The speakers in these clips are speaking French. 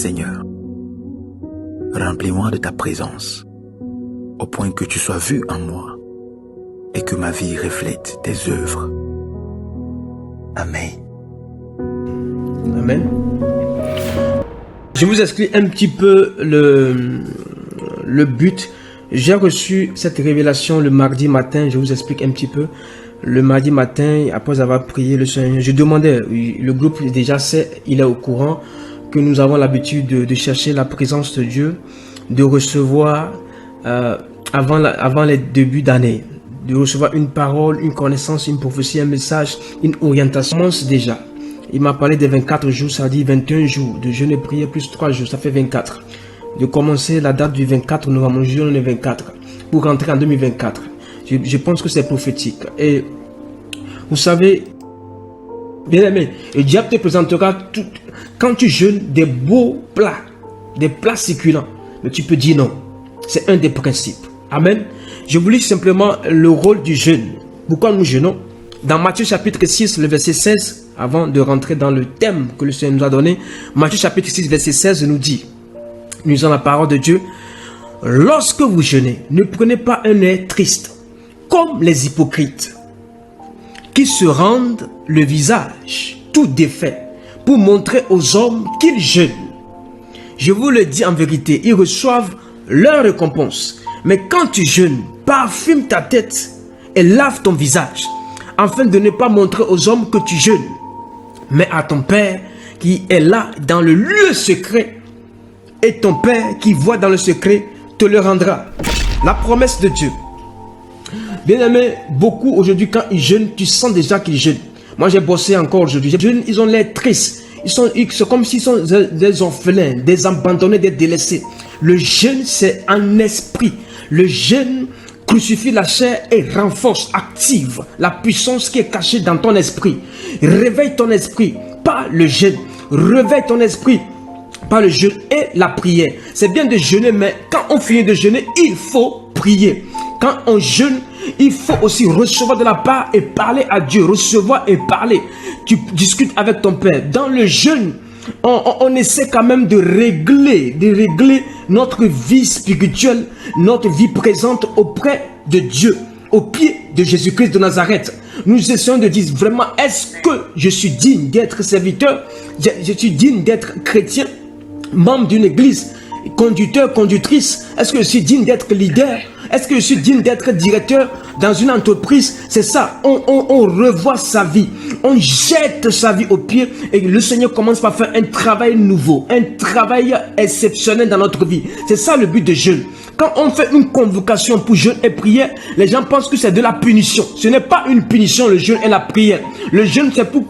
Seigneur, remplis-moi de ta présence, au point que tu sois vu en moi et que ma vie reflète tes œuvres. Amen. Amen. Je vous explique un petit peu le but. J'ai reçu cette révélation le mardi matin. Je vous explique un petit peu. Le mardi matin, après avoir prié le Seigneur, je demandais, le groupe déjà sait, il est au courant que nous avons l'habitude de chercher la présence de Dieu, de recevoir avant les débuts d'année, de recevoir une parole, une connaissance, une prophétie, un message, une orientation. Commence déjà. Il m'a parlé des 24 jours, ça dit 21 jours de jeûne et prière plus 3 jours, ça fait 24. De commencer la date du 24 novembre, juin on est 24, pour rentrer en 2024. Je pense que c'est prophétique. Et vous savez, bien aimé, le diable te présentera tout, quand tu jeûnes des beaux plats, des plats succulents, mais tu peux dire non. C'est un des principes. Amen. Je vous lis simplement le rôle du jeûne. Pourquoi nous jeûnons? Dans Matthieu chapitre 6, le verset 16, avant de rentrer dans le thème que le Seigneur nous a donné, Matthieu chapitre 6, verset 16 nous dit, nous lisons la parole de Dieu, lorsque vous jeûnez, ne prenez pas un air triste, comme les hypocrites, qui se rendent le visage tout défait, pour montrer aux hommes qu'ils jeûnent. Je vous le dis en vérité, ils reçoivent leur récompense. Mais quand tu jeûnes, parfume ta tête et lave ton visage, afin de ne pas montrer aux hommes que tu jeûnes, mais à ton Père qui est là dans le lieu secret, et ton Père qui voit dans le secret te le rendra. La promesse de Dieu. Bien aimé, beaucoup aujourd'hui quand ils jeûnent, tu sens déjà qu'ils jeûnent. Moi j'ai bossé encore aujourd'hui. Les jeunes, ils ont l'air tristes. C'est comme s'ils sont des orphelins, des abandonnés, des délaissés. Le jeûne, c'est un esprit. Le jeûne crucifie la chair et renforce, active la puissance qui est cachée dans ton esprit. Réveille ton esprit par le jeûne. Réveille ton esprit par le jeûne et la prière. C'est bien de jeûner, mais quand on finit de jeûner, il faut prier. Quand on jeûne, il faut aussi recevoir de la part et parler à Dieu. Recevoir et parler. Tu discutes avec ton Père. Dans le jeûne, on essaie quand même de régler notre vie spirituelle, notre vie présente auprès de Dieu, au pied de Jésus-Christ de Nazareth. Nous essayons de dire vraiment, est-ce que je suis digne d'être serviteur? Je suis digne d'être chrétien, membre d'une église, conducteur, conductrice? Est-ce que je suis digne d'être leader? Est-ce que je suis digne d'être directeur dans une entreprise? C'est ça, on revoit sa vie, on jette sa vie aux pieds et le Seigneur commence par faire un travail nouveau, un travail exceptionnel dans notre vie. C'est ça le but de jeûne. Quand on fait une convocation pour jeûne et prière, les gens pensent que c'est de la punition. Ce n'est pas une punition, le jeûne et la prière. Le jeûne, c'est pour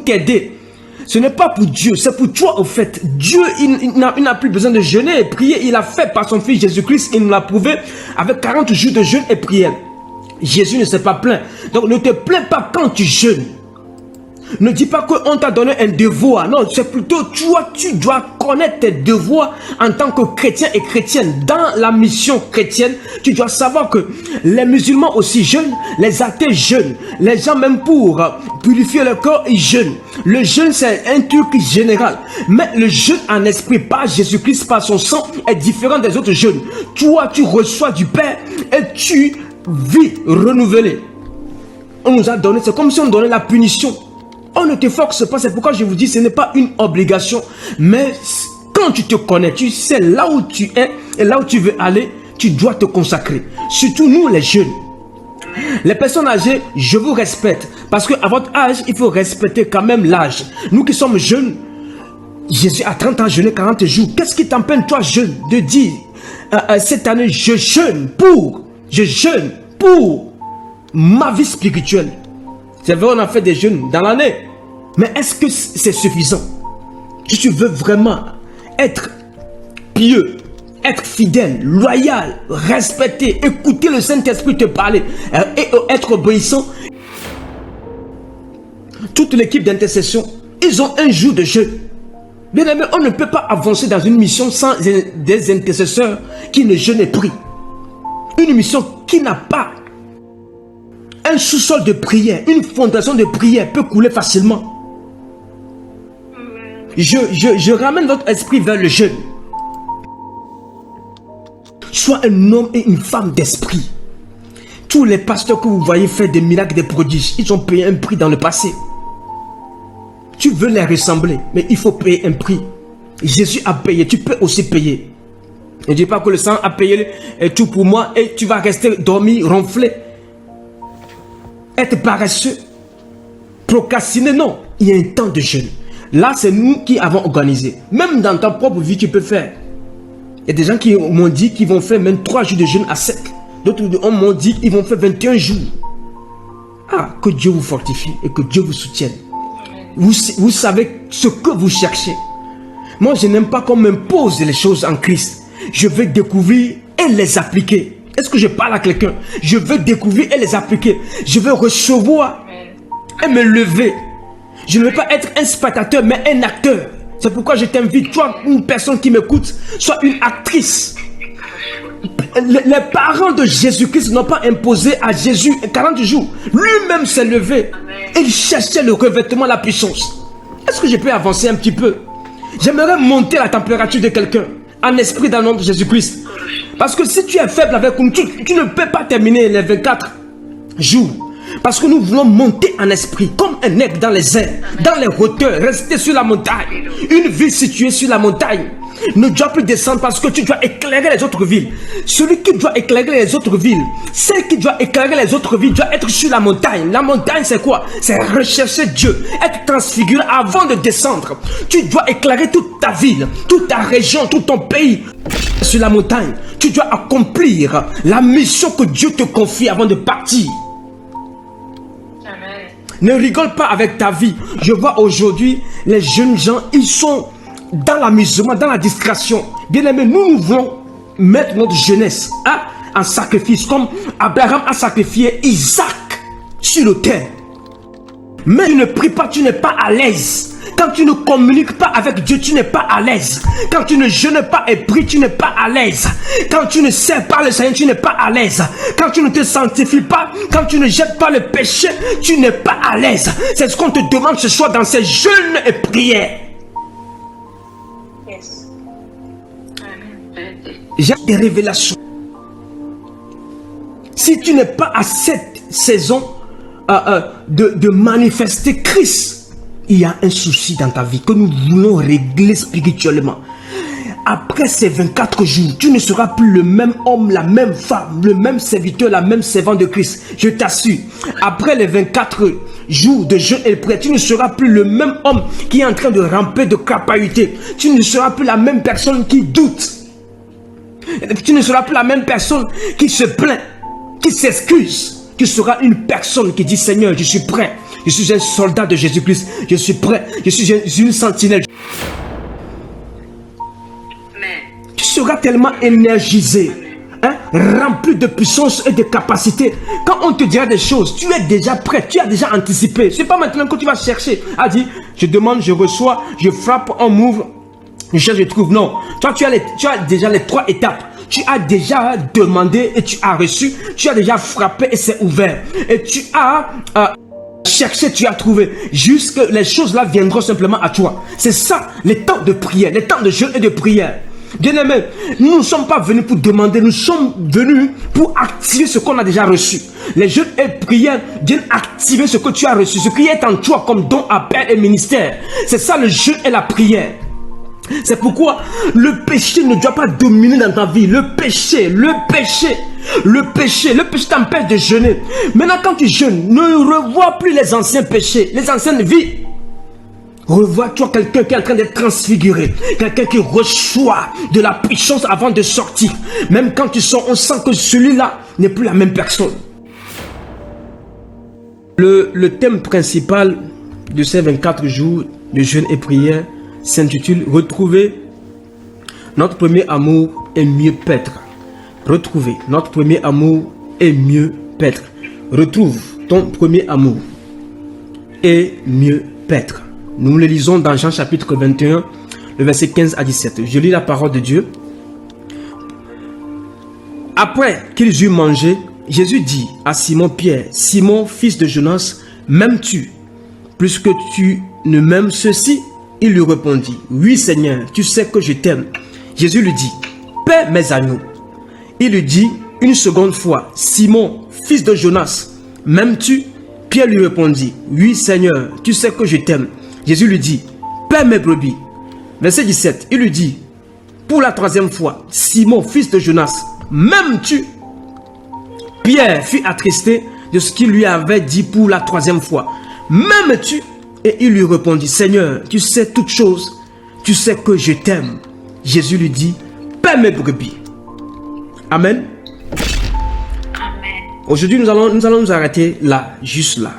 t'aider. Ce n'est pas pour Dieu, c'est pour toi au fait. Dieu, il n'a plus besoin de jeûner et prier. Il a fait par son Fils Jésus-Christ. Il nous l'a prouvé avec 40 jours de jeûne et prière. Jésus ne s'est pas plaint. Donc ne te plains pas quand tu jeûnes. Ne dis pas qu'on t'a donné un devoir. Non, c'est plutôt toi, tu dois connaître tes devoirs en tant que chrétien et chrétienne. Dans la mission chrétienne, tu dois savoir que les musulmans aussi jeûnent, les athées jeûnent, les gens même pour purifier le corps, ils jeûnent. Le jeûne, c'est un truc général. Mais le jeûne en esprit, par Jésus-Christ, par son sang, est différent des autres jeûnes. Toi, tu reçois du Père et tu vis renouvelé. On nous a donné, c'est comme si on donnait la punition. On ne te force pas, c'est pourquoi je vous dis, ce n'est pas une obligation. Mais quand tu te connais, tu sais là où tu es et là où tu veux aller, tu dois te consacrer. Surtout nous les jeunes. Les personnes âgées, je vous respecte. Parce qu'à votre âge, il faut respecter quand même l'âge. Nous qui sommes jeunes, Jésus a 30 ans jeûné 40 jours. Qu'est-ce qui t'empêche toi jeune de dire, cette année je jeûne pour ma vie spirituelle. C'est vrai, on a fait des jeûnes dans l'année. Mais est-ce que c'est suffisant? Si tu veux vraiment être pieux, être fidèle, loyal, respecter, écouter le Saint-Esprit te parler et être obéissant, toute l'équipe d'intercession, ils ont un jour de jeûne. Bien aimé, on ne peut pas avancer dans une mission sans des intercesseurs qui ne jeûnent et prient. Une mission qui n'a pas un sous-sol de prière, une fondation de prière peut couler facilement. je ramène votre esprit vers le jeûne. Sois un homme et une femme d'esprit. Tous les pasteurs que vous voyez faire des miracles, des prodiges, ils ont payé un prix dans le passé. Tu veux les ressembler, mais il faut payer un prix. Jésus a payé, tu peux aussi payer. Ne dis pas que le sang a payé tout pour moi et tu vas rester dormir, ronfler, être paresseux, procrastiner. Non, il y a un temps de jeûne. Là, c'est nous qui avons organisé. Même dans ta propre vie, tu peux faire. Il y a des gens qui m'ont dit qu'ils vont faire même 3 jours de jeûne à sec. D'autres m'ont dit qu'ils vont faire 21 jours. Ah, que Dieu vous fortifie et que Dieu vous soutienne. Vous savez ce que vous cherchez. Moi, je n'aime pas qu'on m'impose les choses en Christ. Je veux découvrir et les appliquer. Est-ce que je parle à quelqu'un? Je veux découvrir et les appliquer. Je veux recevoir et me lever. Je ne veux pas être un spectateur, mais un acteur. C'est pourquoi je t'invite, toi, une personne qui m'écoute, sois une actrice. Les parents de Jésus-Christ n'ont pas imposé à Jésus 40 jours. Lui-même s'est levé. Il cherchait le revêtement, la puissance. Est-ce que je peux avancer un petit peu? J'aimerais monter la température de quelqu'un en esprit dans le nom de Jésus-Christ. Parce que si tu es faible avec nous, tu ne peux pas terminer les 24 jours. Parce que nous voulons monter en esprit comme un aigle dans les airs, dans les hauteurs, rester sur la montagne. Une ville située sur la montagne ne doit plus descendre parce que tu dois éclairer les autres villes. Celui qui doit éclairer les autres villes, celle qui doit éclairer les autres villes doit être sur la montagne. La montagne, c'est quoi? C'est rechercher Dieu, être transfiguré avant de descendre. Tu dois éclairer toute ta ville, toute ta région, tout ton pays. Sur la montagne, tu dois accomplir la mission que Dieu te confie avant de partir. Ne rigole pas avec ta vie. Je vois aujourd'hui les jeunes gens, ils sont dans l'amusement, dans la distraction. Bien aimé, nous voulons mettre notre jeunesse en sacrifice, comme Abraham a sacrifié Isaac sur l'autel. Mais tu ne pries pas, tu n'es pas à l'aise. Quand tu ne communiques pas avec Dieu, tu n'es pas à l'aise. Quand tu ne jeûnes pas et pries, tu n'es pas à l'aise. Quand tu ne sers pas le Seigneur, tu n'es pas à l'aise. Quand tu ne te sanctifies pas, quand tu ne jettes pas le péché, tu n'es pas à l'aise. C'est ce qu'on te demande ce soir dans ces jeûnes et prières. Yes. J'ai des révélations. Si tu n'es pas à cette saison de manifester Christ, il y a un souci dans ta vie que nous voulons régler spirituellement. Après ces 24 jours, tu ne seras plus le même homme, la même femme, le même serviteur, la même servante de Christ. Je t'assure. Après les 24 jours de jeûne et de prière, tu ne seras plus le même homme qui est en train de ramper, de crapahuter. Tu ne seras plus la même personne qui doute. Tu ne seras plus la même personne qui se plaint, qui s'excuse. Tu seras une personne qui dit: Seigneur, je suis prêt. Je suis un soldat de Jésus-Christ. Je suis prêt. Je suis une sentinelle. Tu seras tellement énergisé, rempli de puissance et de capacité. Quand on te dira des choses, tu es déjà prêt. Tu as déjà anticipé. Ce n'est pas maintenant que tu vas chercher à dire: je demande, je reçois, je frappe, on m'ouvre, je cherche, je trouve. Non. Toi, tu as déjà les 3 étapes. Tu as déjà demandé et tu as reçu. Tu as déjà frappé et c'est ouvert. Et tu as cherché, tu as trouvé. Jusque les choses là viendront simplement à toi. C'est ça, les temps de prière, les temps de jeûne et de prière. Bien aimé, nous ne sommes pas venus pour demander, nous sommes venus pour activer ce qu'on a déjà reçu. Les jeûnes et prières viennent activer ce que tu as reçu, ce qui est en toi comme don, appel et ministère. C'est ça le jeûne et la prière. C'est pourquoi le péché ne doit pas dominer dans ta vie. Le péché t'empêche de jeûner. Maintenant, quand tu jeûnes, ne revois plus les anciens péchés, les anciennes vies. Revois-toi quelqu'un qui est en train d'être transfiguré, quelqu'un qui reçoit de la puissance avant de sortir. Même quand tu sors, on sent que celui-là n'est plus la même personne. Le thème principal de ces 24 jours de jeûne et prière s'intitule « Retrouver notre premier amour et mieux paître ». Retrouver notre premier amour et mieux paître. Retrouve ton premier amour et mieux paître. Nous le lisons dans Jean chapitre 21, le verset 15 à 17. Je lis la parole de Dieu. Après qu'ils eurent mangé, Jésus dit à Simon-Pierre: Simon, fils de Jonas, m'aimes-tu plus que tu ne m'aimes ceci? Il lui répondit, oui Seigneur, tu sais que je t'aime. Jésus lui dit, paie mes agneaux. Il lui dit une seconde fois, Simon, fils de Jonas, m'aimes-tu? Pierre lui répondit, oui Seigneur, tu sais que je t'aime. Jésus lui dit, paie mes brebis. Verset 17, il lui dit, pour la troisième fois, Simon, fils de Jonas, m'aimes-tu? Pierre fut attristé de ce qu'il lui avait dit pour la troisième fois. M'aimes-tu? Et il lui répondit, Seigneur, tu sais toutes choses, tu sais que je t'aime. Jésus lui dit, paie mes brebis. Amen. Amen. Aujourd'hui, nous allons nous arrêter là, juste là.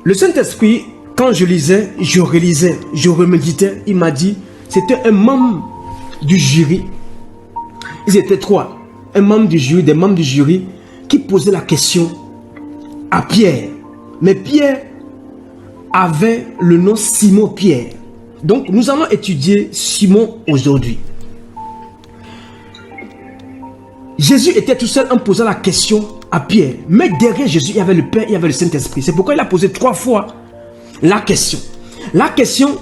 Le Saint-Esprit, quand je lisais, je relisais, je reméditais, il m'a dit, c'était un membre du jury. Ils étaient trois. Un membre du jury, des membres du jury qui posaient la question à Pierre. Mais Pierre avait le nom Simon Pierre. Donc, nous allons étudier Simon aujourd'hui. Jésus était tout seul en posant la question à Pierre. Mais derrière Jésus, il y avait le Père, il y avait le Saint-Esprit. C'est pourquoi il a posé 3 fois la question. La question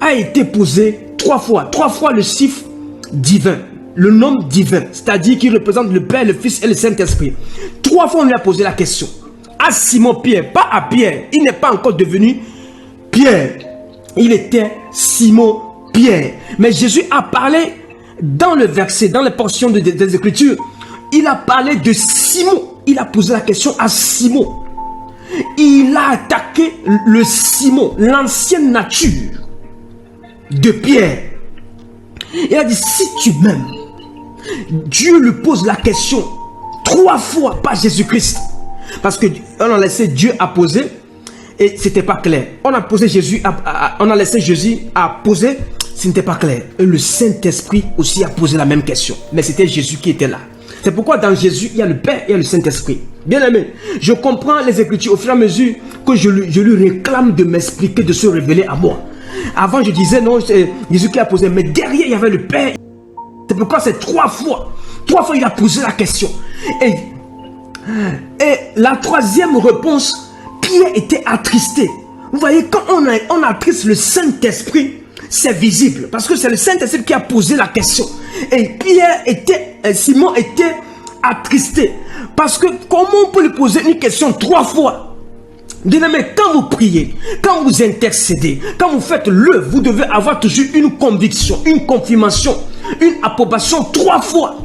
a été posée 3 fois. 3 fois le chiffre divin, le nom divin, c'est-à-dire qui représente le Père, le Fils et le Saint-Esprit. 3 fois on lui a posé la question. À Simon Pierre, pas à Pierre. Il n'est pas encore devenu Pierre. Il était Simon Pierre. Mais Jésus a parlé dans le verset, dans les portions des Écritures. Il a parlé de Simon. Il a posé la question à Simon. Il a attaqué le Simon, l'ancienne nature de Pierre. Il a dit, si tu m'aimes, Dieu lui pose la question 3 fois, pas Jésus-Christ. Parce que on a laissé Dieu à poser et c'était pas clair. On a posé Jésus, on a laissé Jésus à poser, ce n'était pas clair. Et le Saint-Esprit aussi a posé la même question. Mais c'était Jésus qui était là. C'est pourquoi dans Jésus, il y a le Père et il y a le Saint-Esprit. Bien aimé, je comprends les Écritures au fur et à mesure que je lui réclame de m'expliquer, de se révéler à moi. Avant, je disais non, c'est Jésus qui a posé, mais derrière, il y avait le Père. C'est pourquoi c'est 3 fois. 3 fois, il a posé la question. Et la troisième réponse, Pierre était attristé. Vous voyez, quand on attriste le Saint-Esprit, c'est visible. Parce que c'est le Saint-Esprit qui a posé la question. Et Simon était attristé. Parce que comment on peut lui poser une question 3 fois? Bien aimé, quand vous priez, quand vous intercédez, quand vous faites l'œuvre, vous devez avoir toujours une conviction, une confirmation, une approbation 3 fois.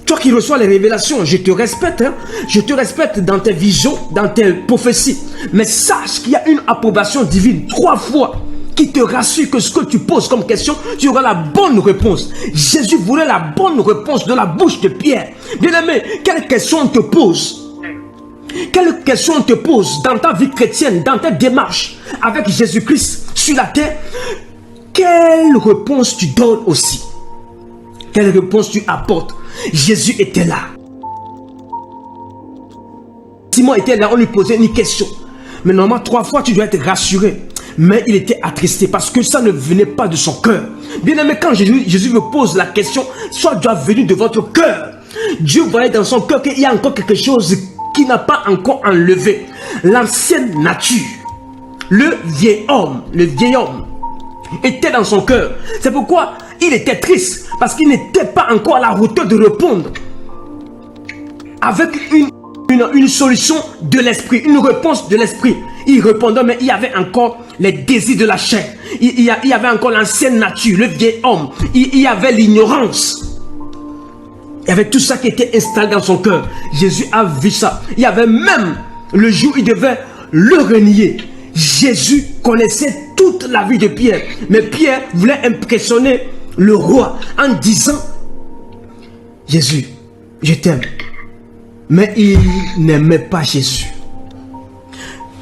Toi qui reçois les révélations, je te respecte, hein? Je te respecte dans tes visions, dans tes prophéties. Mais sache qu'il y a une approbation divine 3 fois qui te rassure que ce que tu poses comme question, tu auras la bonne réponse. Jésus voulait la bonne réponse de la bouche de Pierre. Bien aimé, quelle question on te pose? Quelle question on te pose dans ta vie chrétienne, dans ta démarche avec Jésus-Christ sur la terre? Quelle réponse tu donnes aussi? Quelle réponse tu apportes? Jésus était là. Simon était là, on lui posait une question. Mais normalement, 3 fois, tu dois être rassuré. Mais il était attristé parce que ça ne venait pas de son cœur. Bien aimé, quand Jésus me pose la question, ça doit venir de votre cœur. Dieu voyait dans son cœur qu'il y a encore quelque chose qui n'a pas encore enlevé. L'ancienne nature, le vieil homme était dans son cœur. C'est pourquoi il était triste, parce qu'il n'était pas encore à la hauteur de répondre avec une solution de l'esprit, une réponse de l'esprit. Il répondait, mais il y avait encore les désirs de la chair. Il y avait encore l'ancienne nature, le vieil homme. Il y avait l'ignorance. Il y avait tout ça qui était installé dans son cœur. Jésus a vu ça. Il y avait même le jour où il devait le renier. Jésus connaissait toute la vie de Pierre. Mais Pierre voulait impressionner le roi en disant, Jésus, je t'aime. Mais il n'aimait pas Jésus.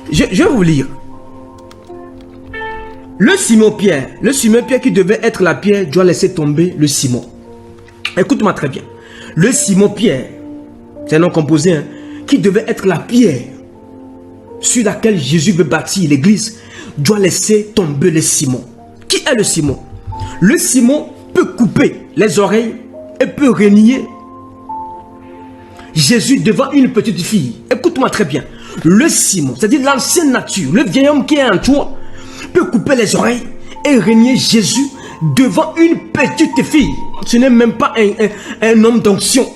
Je vais vous lire. Le Simon Pierre qui devait être la pierre doit laisser tomber le Simon. Écoute-moi très bien. Le Simon Pierre, c'est un nom composé, hein, qui devait être la pierre sur laquelle Jésus veut bâtir l'église, doit laisser tomber le Simon. Qui est le Simon? Le Simon peut couper les oreilles et peut renier Jésus devant une petite fille. Écoute-moi très bien. Le Simon, c'est-à-dire l'ancienne nature, le vieil homme qui est en toi, peut couper les oreilles et régner Jésus devant une petite fille. Ce n'est même pas un homme d'onction.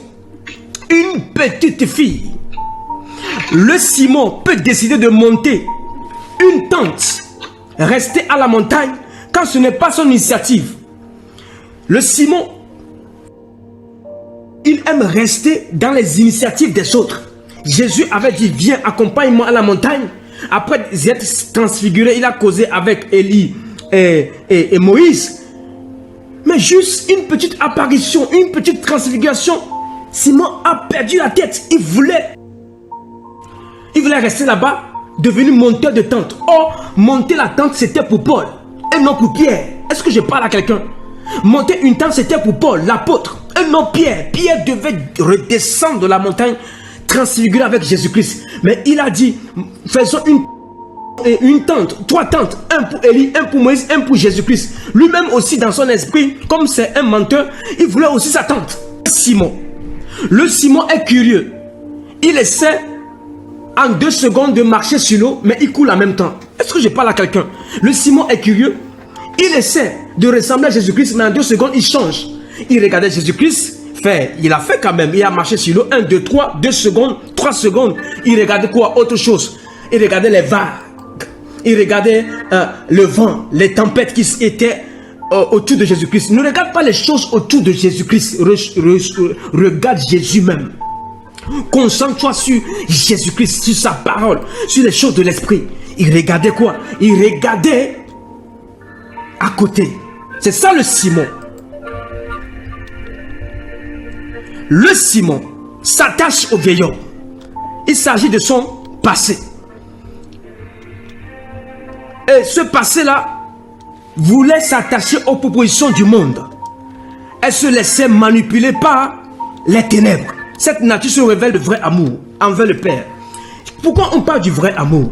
Une petite fille. Le Simon peut décider de monter une tente, rester à la montagne quand ce n'est pas son initiative. Le Simon, il aime rester dans les initiatives des autres. Jésus avait dit, viens, accompagne-moi à la montagne. Après être transfiguré, il a causé avec Élie et Moïse. Mais juste une petite apparition, une petite transfiguration, Simon a perdu la tête. Il voulait rester là-bas, devenu monteur de tente. Or, monter la tente, c'était pour Paul et non pour Pierre. Est-ce que je parle à quelqu'un? Monter une tente, c'était pour Paul, l'apôtre, et non Pierre. Pierre devait redescendre de la montagne, transfigurer avec Jésus-Christ. Mais il a dit, faisons une tente, 3 tentes, un pour Élie, un pour Moïse, un pour Jésus-Christ. Lui-même aussi dans son esprit, comme c'est un menteur, il voulait aussi sa tente. Simon. Le Simon est curieux. Il essaie en 2 secondes de marcher sur l'eau, mais il coule en même temps. Est-ce que je parle à quelqu'un? Le Simon est curieux. Il essaie de ressembler à Jésus-Christ, mais en 2 secondes, il change. Il regardait Jésus-Christ, il a fait quand même. Il a marché sur l'eau, 1, 2, 3, 2 secondes, 3 secondes. Il regardait quoi? Autre chose. Il regardait les vagues. Il regardait le vent, les tempêtes qui étaient autour de Jésus-Christ. Ne regarde pas les choses autour de Jésus-Christ. Regarde Jésus même. Concentre-toi sur Jésus-Christ, sur sa parole, sur les choses de l'esprit. Il regardait quoi? Il regardait à côté. C'est ça le Simon. Le Simon s'attache au vieil homme. Il s'agit de son passé. Et ce passé-là voulait s'attacher aux propositions du monde. Elle se laissait manipuler par les ténèbres. Cette nature se révèle de vrai amour envers le Père. Pourquoi on parle du vrai amour?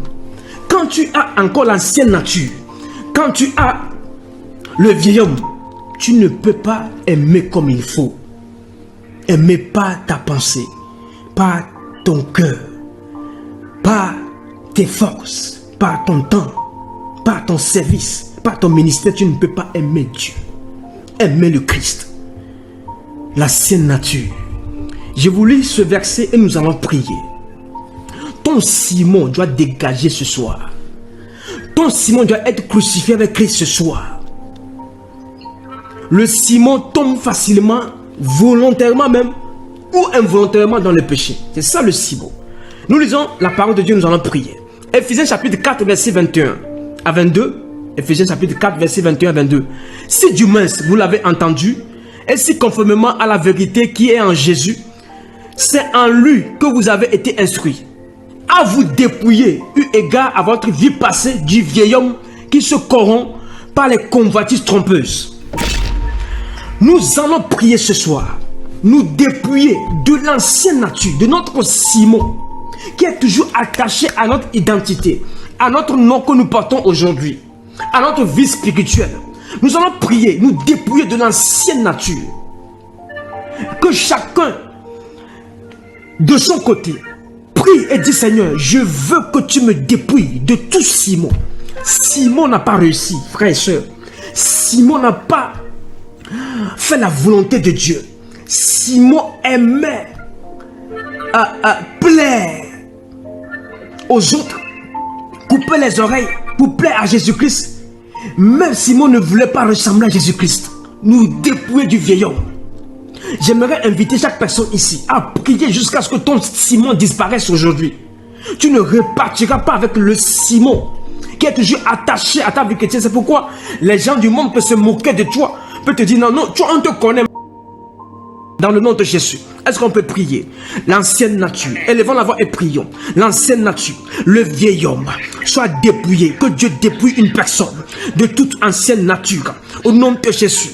Quand tu as encore l'ancienne nature, quand tu as le vieil homme, tu ne peux pas aimer comme il faut. Aimer pas ta pensée, pas ton cœur, pas tes forces, pas ton temps, pas ton service, pas ton ministère. Tu ne peux pas aimer Dieu. Aimer le Christ, l'ancienne nature. Je vous lis ce verset et nous allons prier. Ton Simon doit dégager ce soir. Ton Simon doit être crucifié avec Christ ce soir. Le Simon tombe facilement, volontairement même, ou involontairement dans le péché. C'est ça le Simon. Nous lisons la parole de Dieu, nous allons prier. Éphésiens chapitre 4, verset 21 à 22. Éphésiens chapitre 4, verset 21 à 22. Si du moins vous l'avez entendu, et si conformément à la vérité qui est en Jésus, c'est en lui que vous avez été instruits, à vous dépouiller, eu égard à votre vie passée, du vieil homme qui se corrompt par les convoitises trompeuses. Nous allons prier ce soir, nous dépouiller de l'ancienne nature, de notre Simon, qui est toujours attaché à notre identité, à notre nom que nous portons aujourd'hui, à notre vie spirituelle. Nous allons prier, nous dépouiller de l'ancienne nature. Que chacun, de son côté, prie et dit, Seigneur, je veux que tu me dépouilles de tout Simon. Simon n'a pas réussi, frères et sœurs. Simon n'a pas fait la volonté de Dieu. Simon aimait plaire aux autres, couper les oreilles pour plaire à Jésus-Christ. Même Simon ne voulait pas ressembler à Jésus-Christ. Nous dépouiller du vieil homme. J'aimerais inviter chaque personne ici à prier jusqu'à ce que ton Simon disparaisse aujourd'hui. Tu ne repartiras pas avec le Simon qui est toujours attaché à ta vie chrétienne. C'est pourquoi les gens du monde peuvent se moquer de toi, peuvent te dire non, non, toi on te connaît. Dans le nom de Jésus, est-ce qu'on peut prier? L'ancienne nature, élevons la voix et prions. L'ancienne nature, le vieil homme, soit dépouillé. Que Dieu dépouille une personne de toute ancienne nature. Au nom de Jésus.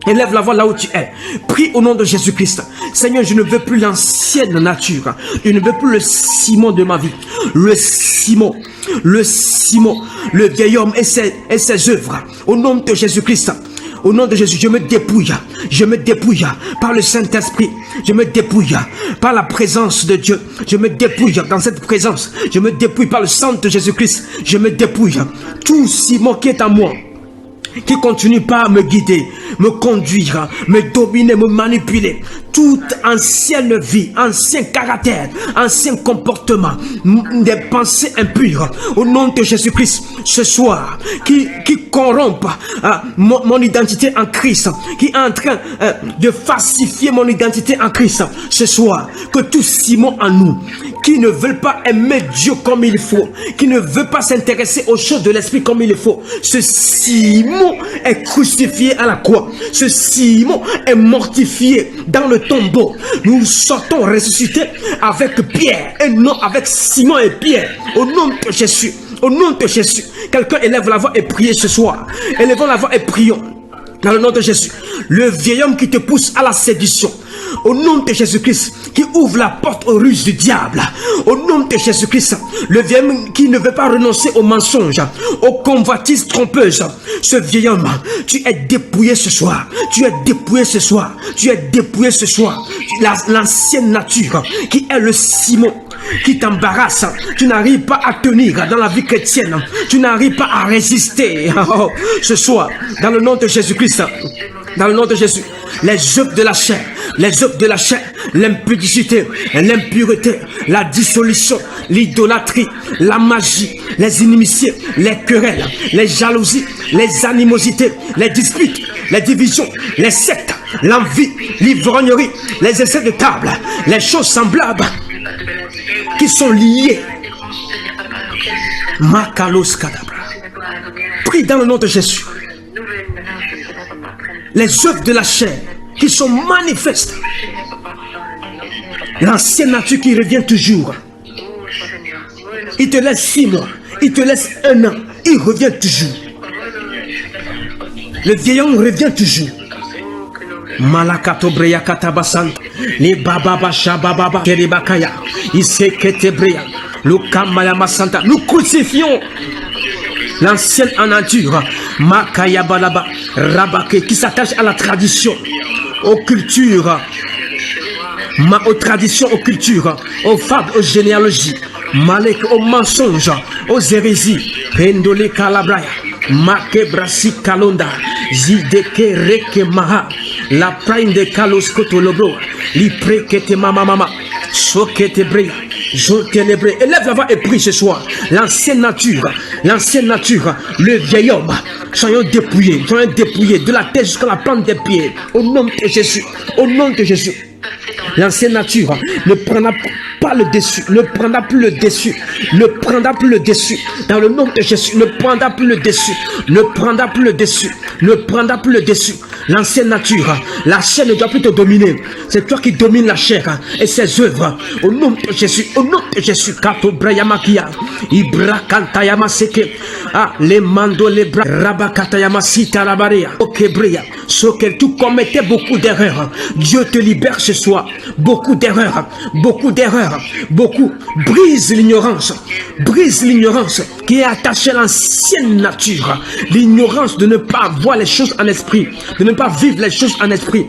Élève la voix là où tu es. Prie au nom de Jésus-Christ. Seigneur, je ne veux plus l'ancienne nature. Je ne veux plus le Simon de ma vie. Le Simon, le vieil homme et ses œuvres. Au nom de Jésus-Christ. Au nom de Jésus, je me dépouille. Je me dépouille par le Saint-Esprit. Je me dépouille par la présence de Dieu. Je me dépouille dans cette présence. Je me dépouille par le sang de Jésus-Christ. Je me dépouille. Tout Simon qui est en moi, qui continue pas à me guider, me conduire, me dominer, me manipuler. Toute ancienne vie, ancien caractère, ancien comportement, des pensées impures, au nom de Jésus-Christ, ce soir, qui corrompt mon identité en Christ, qui est en train de falsifier mon identité en Christ, ce soir, que tout Simon en nous, qui ne veulent pas aimer Dieu comme il faut, qui ne veut pas s'intéresser aux choses de l'esprit comme il faut, ce Simon est crucifié à la croix. Ce Simon est mortifié dans le tombeau. Nous sortons ressuscités avec Pierre et non avec Simon et Pierre. Au nom de Jésus. Au nom de Jésus. Quelqu'un élève la voix et prie ce soir. Élevons la voix et prions. Dans le nom de Jésus. Le vieil homme qui te pousse à la séduction. Au nom de Jésus-Christ, qui ouvre la porte aux ruses du diable. Au nom de Jésus-Christ, le vieil homme qui ne veut pas renoncer aux mensonges, aux convoitises trompeuses. Ce vieil homme, tu es dépouillé ce soir. Tu es dépouillé ce soir. Tu es dépouillé ce soir. L'ancienne nature, qui est le Simon, qui t'embarrasse. Tu n'arrives pas à tenir dans la vie chrétienne. Tu n'arrives pas à résister. Ce soir, dans le nom de Jésus-Christ, dans le nom de Jésus, les œuvres de la chair, l'impudicité, l'impureté, la dissolution, l'idolâtrie, la magie, les inimitiés, les querelles, les jalousies, les animosités, les disputes, les divisions, les sectes, l'envie, l'ivrognerie, les essais de table, les choses semblables qui sont liées. Makalos kadabra. Prie dans le nom de Jésus. Les œuvres de la chair qui sont manifestes. L'ancienne nature qui revient toujours. Il te laisse 6 mois. Il te laisse 1 an. Il revient toujours. Le vieil homme revient toujours. Malakato breya katabasan. Les bababa shabababa kerebakaya. Isekete breya. Lukamaya masanta. Nous crucifions l'ancienne en nature, Makaya Balaba, Rabake, qui s'attache à la tradition, aux cultures, aux traditions, aux cultures, aux fables, aux généalogies, Malek, aux mensonges, aux hérésies, Pendole Kalabraya, Make Brasi Kalonda, Zideke Reke Maha, la Prime de Kalos Kotolobro, Lipre Kete Mama, Sokete Breya. Élève la voix et prie ce soir. L'ancienne nature, le vieil homme, soyons dépouillés de la tête jusqu'à la plante des pieds. Au nom de Jésus, au nom de Jésus. L'ancienne nature ne prendra pas le dessus, ne prendra plus le dessus, ne prendra plus le dessus. Dans le nom de Jésus, ne prendra plus le dessus, ne prendra plus le dessus, ne prendra plus le dessus. L'ancienne nature, la chair ne doit plus te dominer. C'est toi qui domines la chair et ses œuvres. Au nom de Jésus, au nom de Jésus. Kato Brayamakia, Ibra Kantayama Seke, les mando les bras, Rabakatayama Sita Rabarea, Okebrea, Sokel, tu commettais beaucoup d'erreurs. Dieu te libère ce soir. Beaucoup d'erreurs, beaucoup. Brise l'ignorance qui est attachée à l'ancienne nature. L'ignorance de ne pas voir les choses en esprit, de ne pas vivre les choses en esprit.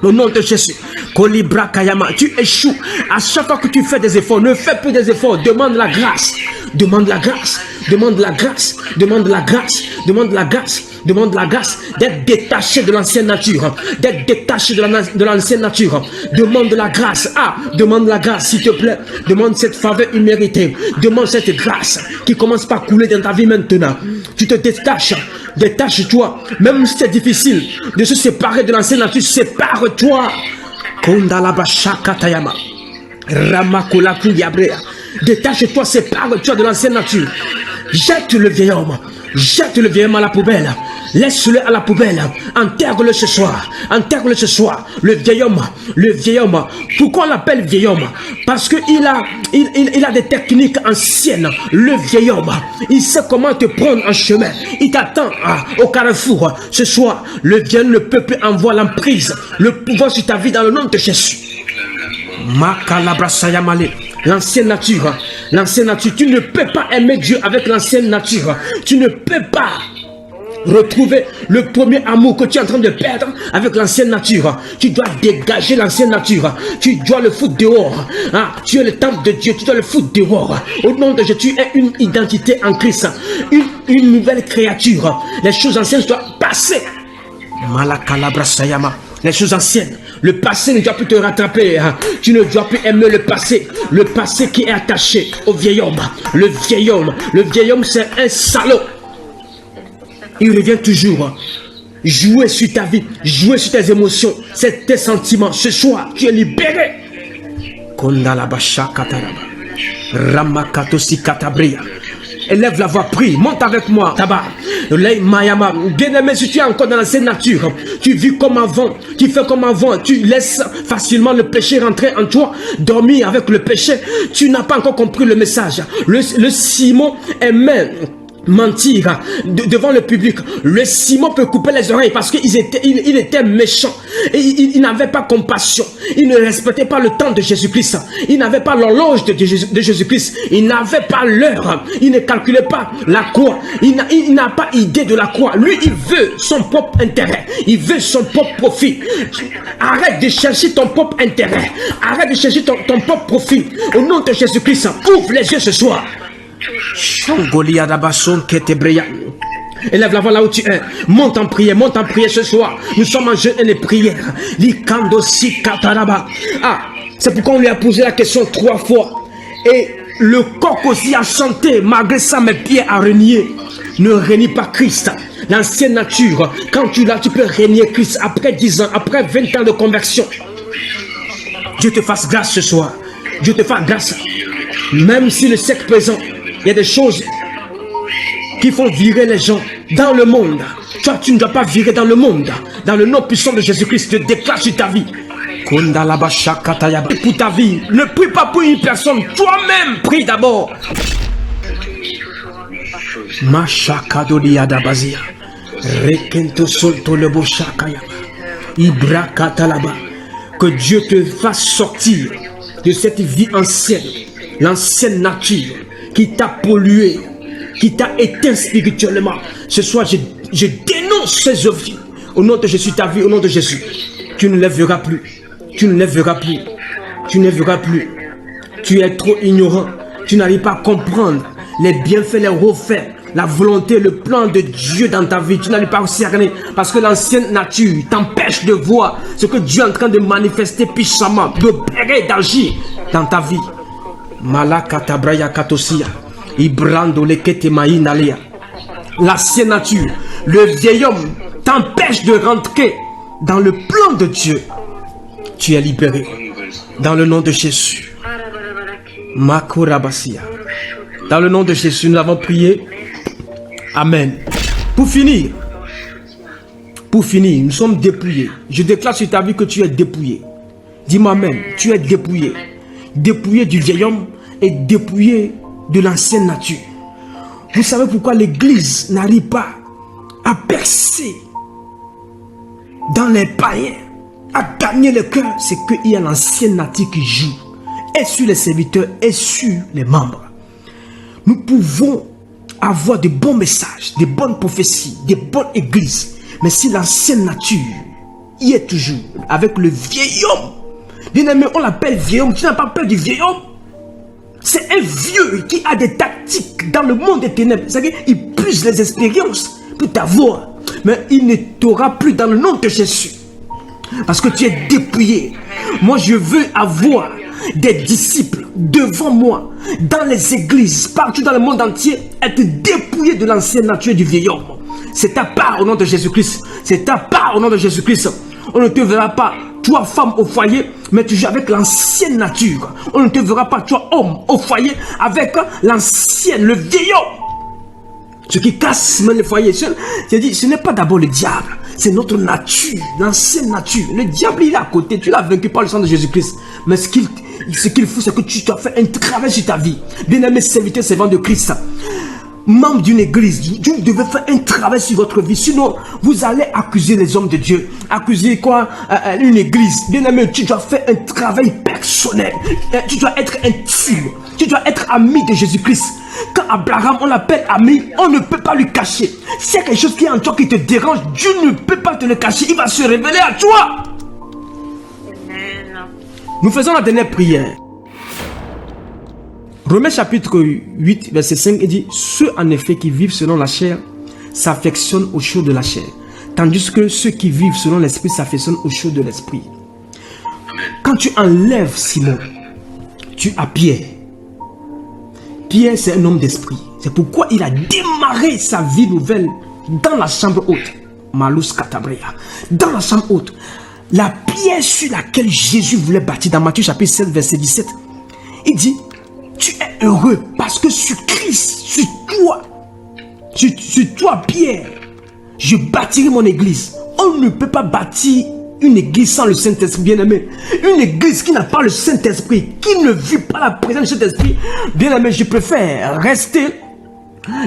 Au nom de Jésus, Kolibra Kayama, tu échoues. À chaque fois que tu fais des efforts, ne fais plus des efforts. Demande la grâce. Demande la grâce. Demande la grâce. Demande la grâce. Demande la grâce. Demande la grâce d'être détaché de l'ancienne nature. D'être détaché de l'ancienne nature. Demande la grâce. Demande la grâce, s'il te plaît. Demande cette faveur imméritée. Demande cette grâce qui commence par couler dans ta vie maintenant. Tu te détaches. Détache-toi. Même si c'est difficile de se séparer de l'ancienne nature, sépare-toi. Kondalabashakatayama. Ramakolaku Yabrea. Détache-toi, sépare-toi de l'ancienne nature. Jette le vieil homme. Jette le vieil homme à la poubelle. Laisse-le à la poubelle. Enterre-le ce soir. Enterre-le ce soir. Le vieil homme. Le vieil homme. Pourquoi on l'appelle vieil homme? Parce qu'il a des techniques anciennes. Le vieil homme. Il sait comment te prendre en chemin. Il t'attend au carrefour. Ce soir, le vieil homme ne peut plus envoyer l'emprise. Le pouvoir sur ta vie dans le nom de Jésus. Makalabrasayamale. L'ancienne nature, tu ne peux pas aimer Dieu avec l'ancienne nature. Tu ne peux pas. retrouver le premier amour que tu es en train de perdre avec l'ancienne nature. Tu dois dégager l'ancienne nature. Tu dois le foutre dehors. Ah, tu es le temple de Dieu, tu dois le foutre dehors. Au nom de Jésus, tu es une identité en Christ. Une nouvelle créature. Les choses anciennes doivent passer. Malakalabra Sayama. Les choses anciennes, le passé ne doit plus te rattraper. Tu ne dois plus aimer le passé qui est attaché au vieil homme. Le vieil homme c'est un salaud. Il revient toujours jouer sur ta vie, jouer sur tes émotions, c'est tes sentiments. Ce soir, tu es libéré. Kondalabasha kataraba, ramakatosi katabria. Élève la voix, prie, monte avec moi, tabac. Bien-aimé, si tu es encore dans l'ancienne nature, tu vis comme avant, tu fais comme avant, tu laisses facilement le péché rentrer en toi, dormir avec le péché, tu n'as pas encore compris le message. Le Simon aimait mentir devant le public. Le Simon peut couper les oreilles parce qu'il était méchant et il n'avait pas compassion. Il ne respectait pas le temps de Jésus-Christ. Il n'avait pas l'horloge de Jésus-Christ. Il n'avait pas l'heure. Il ne calculait pas la croix. Il n'a pas idée de la croix. Lui, il veut son propre intérêt. Il veut son propre profit. Arrête de chercher ton propre intérêt. Arrête de chercher ton propre profit. Au nom de Jésus-Christ, ouvre les yeux ce soir. Élève la voix là où tu es. Monte en prière ce soir. Nous sommes en jeûne et prière. Ah, c'est pourquoi on lui a posé la question 3 fois. Et le coq aussi a chanté. Malgré ça, mes pieds a renié. Ne renie pas Christ. L'ancienne nature, quand tu l'as, tu peux renier Christ. Après 10 ans, après 20 ans de conversion, Dieu te fasse grâce ce soir. Dieu te fasse grâce. Même si le siècle présent, il y a des choses qui font virer les gens dans le monde. Toi, tu ne dois pas virer dans le monde. Dans le nom puissant de Jésus-Christ, je déclare sur ta vie. Pour ta vie, ne prie pas pour une personne. Toi-même, prie d'abord. Que Dieu te fasse sortir de cette vie ancienne, l'ancienne nature qui t'a pollué, qui t'a éteint spirituellement. Ce soir, je dénonce ces œuvres. Au nom de Jésus, ta vie, au nom de Jésus, tu ne lèveras plus. Tu ne lèveras plus. Tu ne lèveras plus. Tu es trop ignorant. Tu n'arrives pas à comprendre les bienfaits, les refaits, la volonté, le plan de Dieu dans ta vie. Tu n'arrives pas à cerner parce que l'ancienne nature t'empêche de voir ce que Dieu est en train de manifester puissamment, d'opérer, d'agir dans ta vie. Malakatabraya katosia, Ibrando lekete maïnalia. L'ancienne nature, le vieil homme t'empêche de rentrer dans le plan de Dieu. Tu es libéré dans le nom de Jésus. Makurabasia. Dans le nom de Jésus, nous avons prié. Amen. Pour finir, nous sommes dépouillés. Je déclare sur ta vie que tu es dépouillé. Dis-moi Amen. Tu es dépouillé. Dépouillé du vieil homme et dépouillé de l'ancienne nature. Vous savez pourquoi l'église n'arrive pas à percer dans les païens, à gagner le cœur? C'est qu'il y a l'ancienne nature qui joue, et sur les serviteurs et sur les membres. Nous pouvons avoir de bons messages, de bonnes prophéties, de bonnes églises, mais si l'ancienne nature y est toujours avec le vieil homme, bien aimé, on l'appelle vieil homme. Tu n'as pas peur du vieil homme. C'est un vieux qui a des tactiques dans le monde des ténèbres. C'est-à-dire qu'il puise les expériences pour t'avoir, mais il ne t'aura plus dans le nom de Jésus, parce que tu es dépouillé. Moi, je veux avoir des disciples devant moi, dans les églises, partout dans le monde entier, être dépouillé de l'ancienne nature du vieil homme. C'est ta part au nom de Jésus-Christ. C'est ta part au nom de Jésus-Christ. On ne te verra pas, toi femme au foyer, mais tu joues avec l'ancienne nature. On ne te verra pas, toi homme au foyer, avec l'ancienne, le vieil homme. Ce qui casse même le foyer, c'est-à-dire, ce n'est pas d'abord le diable, c'est notre nature, l'ancienne nature. Le diable, il est à côté, tu l'as vaincu par le sang de Jésus-Christ. Mais ce qu'il faut, c'est que tu dois faire un travail sur ta vie. Bien-aimé serviteur, servant de Christ, membre d'une église, vous devez faire un travail sur votre vie. Sinon, vous allez accuser les hommes de Dieu. Accuser quoi? Une église. Bien aimé, tu dois faire un travail personnel. Tu dois être intime. Tu dois être ami de Jésus-Christ. Quand Abraham, on l'appelle ami, on ne peut pas lui cacher. S'il y a quelque chose qui est en toi qui te dérange, Dieu ne peut pas te le cacher. Il va se révéler à toi. Amen. Nous faisons la dernière prière. Romains chapitre 8, verset 5, il dit: ceux en effet qui vivent selon la chair s'affectionnent aux choses de la chair, tandis que ceux qui vivent selon l'esprit s'affectionnent aux choses de l'esprit. Quand tu enlèves Simon, tu as Pierre. Pierre, c'est un homme d'esprit. C'est pourquoi il a démarré sa vie nouvelle dans la chambre haute. Malus Katabrea. Dans la chambre haute. La pierre sur laquelle Jésus voulait bâtir, dans Matthieu chapitre 7, verset 17. Il dit: tu es heureux parce que sur Christ, sur toi, Pierre, je bâtirai mon église. On ne peut pas bâtir une église sans le Saint-Esprit, bien-aimé. Une église qui n'a pas le Saint-Esprit, qui ne vit pas la présence du Saint-Esprit, bien-aimé, je préfère rester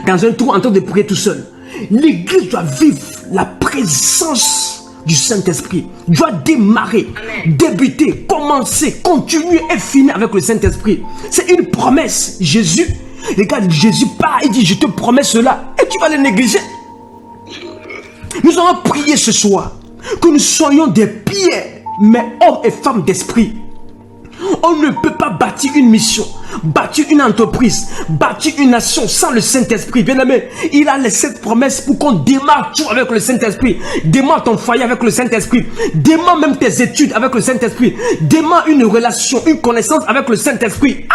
dans un trou en train de prier tout seul. L'église doit vivre la présence du Saint-Esprit, doit démarrer, débuter, commencer, continuer et finir avec le Saint-Esprit. C'est une promesse. Jésus, regarde, Jésus part, il dit: je te promets cela, et tu vas le négliger. Nous allons prier ce soir que nous soyons des pierres, mais hommes et femmes d'esprit. On ne peut pas bâtir une mission, bâtir une entreprise, bâtir une nation sans le Saint-Esprit. Bien aimé, il a laissé cette promesse pour qu'on démarre tout avec le Saint-Esprit. Démarre ton foyer avec le Saint-Esprit. Démarre même tes études avec le Saint-Esprit. Démarre une relation, une connaissance avec le Saint-Esprit.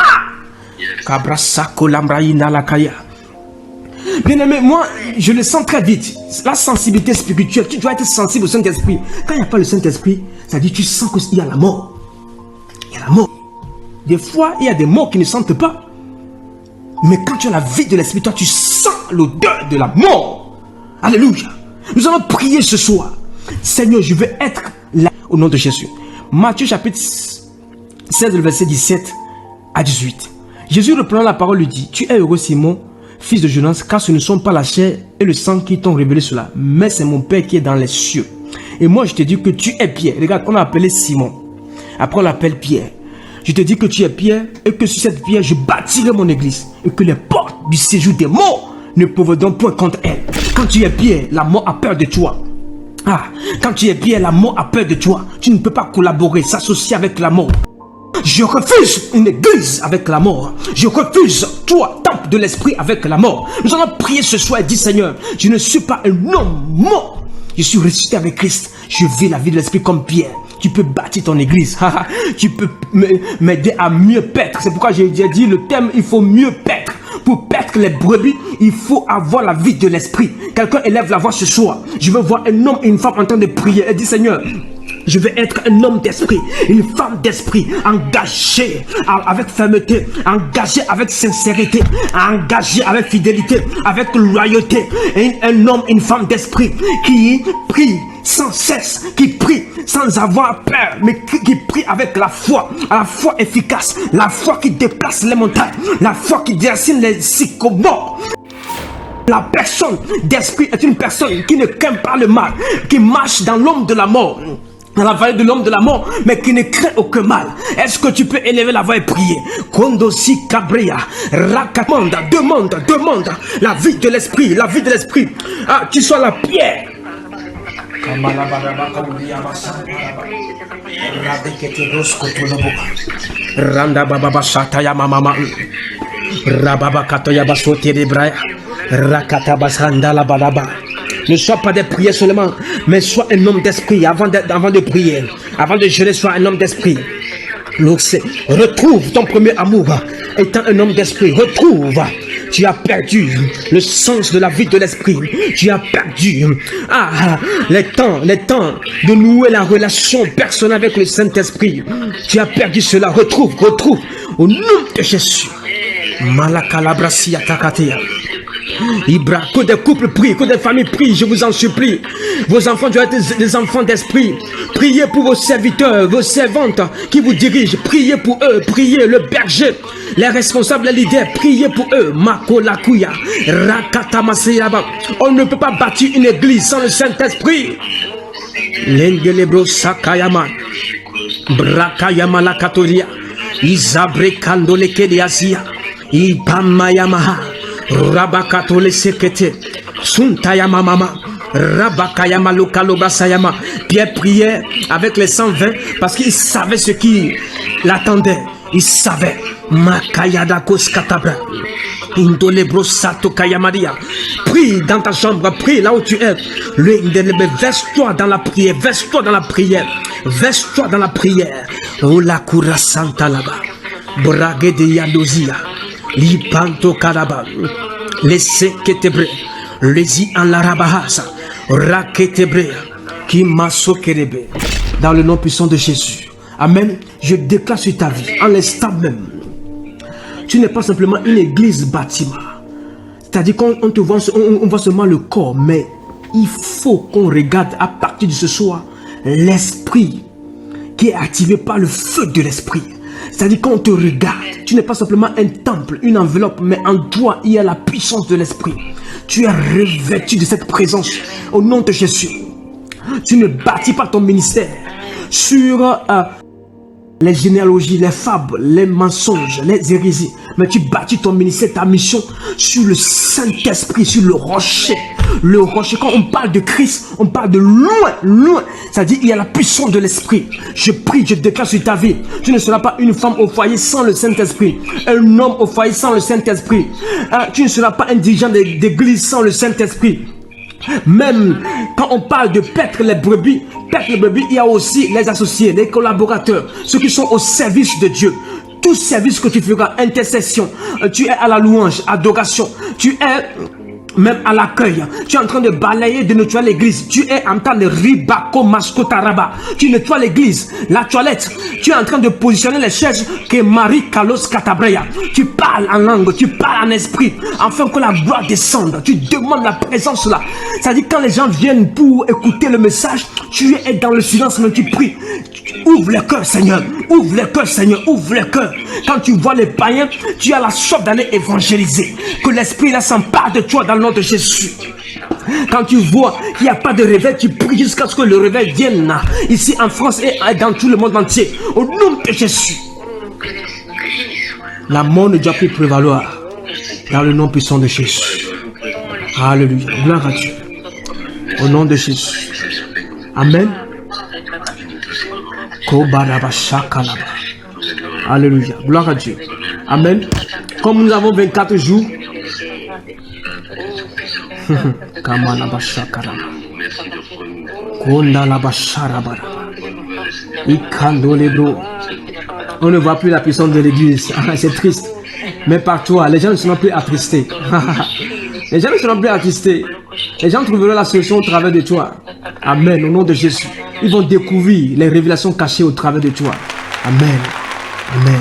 Bien aimé, moi, je le sens très vite. La sensibilité spirituelle, tu dois être sensible au Saint-Esprit. Quand il n'y a pas le Saint-Esprit, ça dit, tu sens qu'il y a la mort. Il y a la mort. Des fois, il y a des morts qui ne sentent pas. Mais quand tu as la vie de l'Esprit, toi, tu sens l'odeur de la mort. Alléluia. Nous allons prier ce soir. Seigneur, je veux être là au nom de Jésus. Matthieu chapitre 16, verset 17 à 18. Jésus reprenant la parole lui dit: tu es heureux, Simon, fils de Jonas, car ce ne sont pas la chair et le sang qui t'ont révélé cela, mais c'est mon Père qui est dans les cieux. Et moi, je te dis que tu es Pierre. Regarde, on a appelé Simon. Après, on l'appelle Pierre. Je te dis que tu es Pierre et que sur cette pierre, je bâtirai mon église. Et que les portes du séjour des morts ne peuvent donc point contre elle. Quand tu es Pierre, la mort a peur de toi. Quand tu es Pierre, la mort a peur de toi. Tu ne peux pas collaborer, s'associer avec la mort. Je refuse une église avec la mort. Je refuse, toi, temple de l'esprit avec la mort. Nous allons prier ce soir et dire: Seigneur, je ne suis pas un homme mort. Je suis ressuscité avec Christ. Je vis la vie de l'esprit comme Pierre. Tu peux bâtir ton église. Tu peux m'aider à mieux paître. C'est pourquoi j'ai dit le thème: il faut mieux paître. Pour paître les brebis, il faut avoir la vie de l'esprit. Quelqu'un élève la voix ce soir. Je veux voir un homme et une femme en train de prier et dire: Seigneur, je veux être un homme d'esprit, une femme d'esprit, engagée avec fermeté, engagée avec sincérité, engagée avec fidélité, avec loyauté. Et un homme, une femme d'esprit qui prie sans cesse, qui prie sans avoir peur, mais qui prie avec la foi efficace, la foi qui déplace les montagnes, la foi qui déracine les sycomores. La personne d'esprit est une personne qui ne craint pas le mal, qui marche dans l'homme de la mort, dans la vallée de l'homme de la mort, mais qui ne craint aucun mal. Est-ce que tu peux élever la voix et prier? Kondosi Kabria, Rakamanda, demande la vie de l'esprit, la vie de l'esprit. Tu sois la pierre. Randa baba shataya mama, rababa katoya basote de braya, rakata basanda la balaba. Ne sois pas des prières seulement, mais sois un homme d'esprit avant de prier. Avant de jeûner, sois un homme d'esprit. Retrouve ton premier amour. Étant un homme d'esprit, retrouve. Tu as perdu le sens de la vie de l'esprit. Tu as perdu les temps de nouer la relation personnelle avec le Saint-Esprit. Tu as perdu cela. Retrouve au nom de Jésus. Malakalabrasi atakatea. Ibra, que des couples prient, que des familles prient, je vous en supplie. Vos enfants doivent être des enfants d'esprit. Priez pour vos serviteurs, vos servantes qui vous dirigent. Priez pour eux, priez le berger, les responsables, les leaders, priez pour eux. Mako Lakuya, Rakata Maseyaba. On ne peut pas bâtir une église sans le Saint-Esprit. Lengelebro Sakayama, Brakayama la Katoria, Isabre Kandole Kediasia, Ipamayamaha, Rabakatole Sekete, Suntayama Mama, Rabakayama Lokalobasayama. Pierre priait avec les 120 parce qu'il savait ce qui l'attendait. Il savait. Makayada Koskatabra. Prie dans ta chambre, prie là où tu es. Verse-toi dans la prière, verse-toi dans la prière, verse-toi dans la prière. Ola kura santa laba, brage de yadozia, lipanto karaba, laissez ketebre, lesi en l'arabahasa, raketebre, qui maso kerebe. Dans le nom puissant de Jésus. Amen. Je déclare sur ta vie, en l'instant même. Tu n'es pas simplement une église bâtiment. C'est-à-dire qu'on te voit, on voit seulement le corps, mais il faut qu'on regarde à partir de ce soir l'esprit qui est activé par le feu de l'esprit. C'est-à-dire qu'on te regarde, tu n'es pas simplement un temple, une enveloppe, mais en toi il y a la puissance de l'esprit. Tu es revêtu de cette présence au nom de Jésus. Tu ne bâtis pas ton ministère sur les généalogies, les fables, les mensonges, les hérésies. Mais tu bâtis ton ministère, ta mission sur le Saint-Esprit, sur le rocher. Le rocher, quand on parle de Christ, on parle de loin, loin. C'est-à-dire, il y a la puissance de l'Esprit. Je prie, je déclare sur ta vie. Tu ne seras pas une femme au foyer sans le Saint-Esprit. Un homme au foyer sans le Saint-Esprit. Tu ne seras pas un dirigeant d'église sans le Saint-Esprit. Même quand on parle de paître les brebis, il y a aussi les associés, les collaborateurs, ceux qui sont au service de Dieu. Tout service que tu feras, intercession, tu es à la louange, adoration, tu es même à l'accueil, tu es en train de balayer, de nettoyer l'église, tu es en train de ribako maskotaraba, tu nettoies l'église, la toilette, tu es en train de positionner les chaises que Marie Kalos Katabreya, tu parles en langue, tu parles en esprit, afin que la gloire descende, tu demandes la présence là. C'est-à-dire quand les gens viennent pour écouter le message, tu es dans le silence mais tu pries. Ouvre le cœur, Seigneur. Ouvre le cœur, Seigneur. Ouvre le cœur. Quand tu vois les païens, tu as la soif d'aller évangéliser. Que l'Esprit là s'empare de toi dans le nom de Jésus. Quand tu vois qu'il n'y a pas de réveil, tu pries jusqu'à ce que le réveil vienne ici en France et dans tout le monde entier. Au nom de Jésus. La mort ne doit plus prévaloir. Dans le nom puissant de Jésus. Alléluia. Gloire à Dieu. Au nom de Jésus. Amen. Alléluia. Gloire à Dieu. Amen. Comme nous avons 24 jours. On ne voit plus la puissance de l'église. C'est triste. Mais par toi, les gens ne seront plus attristés. Les gens ne seront plus attristés. Les gens trouveront la solution au travers de toi. Amen. Au nom de Jésus. Ils vont découvrir les révélations cachées au travers de toi. Amen. Amen.